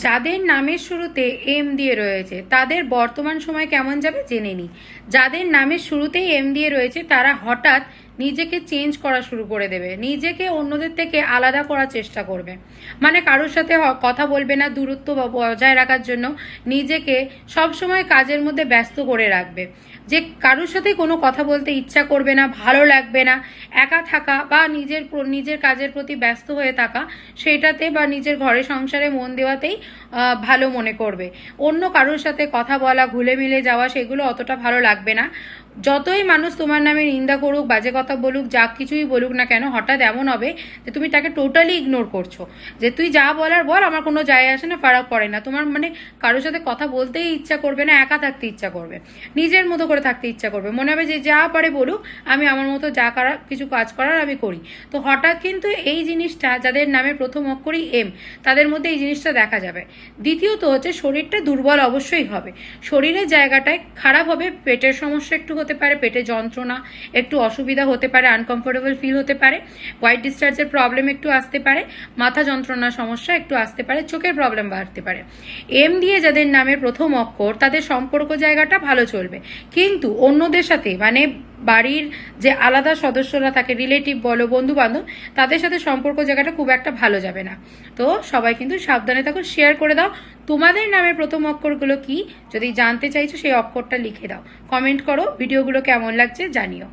যাদের নামের শুরুতে এম দিয়ে রয়েছে তাদের বর্তমান সময় কেমন যাবে জেনে নিই। যাদের নামের শুরুতেই এম দিয়ে রয়েছে তারা হঠাৎ নিজেকে চেঞ্জ করা শুরু করে দেবে, নিজেকে অন্যদের থেকে আলাদা করার চেষ্টা করবে। মানে কারোর সাথে কথা বলবে না, দূরত্ব বজায় রাখার জন্য নিজেকে সবসময় কাজের মধ্যে ব্যস্ত করে রাখবে। যে কারোর সাথে কোনো কথা বলতে ইচ্ছা করবে না, ভালো লাগবে না, একা থাকা বা নিজের কাজের প্রতি ব্যস্ত হয়ে থাকা, সেটাতে বা নিজের ঘরে সংসারে মন দেওয়াতেই ভালো মনে করবে। অন্য কারোর সাথে কথা বলা, ঘুলে মিলে যাওয়া, সেগুলো অতটা ভালো লাগবে না। যতই মানুষ তোমার নামে নিন্দা করুক, বাজে কথা বলুক, যা কিছুই বলুক না কেন, হঠাৎ এমন হবে যে তুমি তাকে টোটালি ইগনোর করছো, যে তুই যা বলার বল, আমার কোনো যায় আসে না, ফারাক পড়ে না। তোমার মানে কারোর সাথে কথা বলতেই ইচ্ছা করবে না, একা থাকতে ইচ্ছা করবে, নিজের মতো করে থাকতে ইচ্ছা করবে। মনে হবে যে যা পারে বলুক, আমি আমার মতো যা করার কিছু কাজ করার আমি করি। তো হঠাৎ কিন্তু এই জিনিসটা, যাদের নামে প্রথম অক্ষরই এম, তাদের মধ্যে এই জিনিসটা দেখা যাবে। দ্বিতীয়ত হচ্ছে শরীরটা দুর্বল অবশ্যই হবে, শরীরের জায়গাটায় খারাপ হবে, পেটের সমস্যা একটু হতে পারে, পেটে যন্ত্রণা, একটু অসুবিধা হতে পারে, আনকমফোর্টেবল ফিল হতে পারে, হোয়াইট ডিসচার্জের প্রবলেম একটু আসতে পারে, মাথা যন্ত্রণার সমস্যা একটু আসতে পারে, চোখের প্রবলেম বাড়তে পারে। এম দিয়ে যাদের নামের প্রথম অক্ষর, তাদের সম্পর্ক জায়গাটা ভালো চলবে, কিন্তু অন্যদের সাথে মানে বাড়ির যে আলাদা সদস্যরা থাকে, রিলেটিভ বলো, বন্ধু বান্ধব, তাদের সাথে সম্পর্ক জায়গাটা খুব একটা ভালো যাবে না। তো সবাই কিন্তু সাবধানে থাকো, শেয়ার করে দাও তোমাদের নামের প্রথম অক্ষরগুলো কি। যদি জানতে চাইছো সেই অক্ষরটা লিখে দাও, কমেন্ট করো, ভিডিওগুলো কেমন লাগছে জানিও।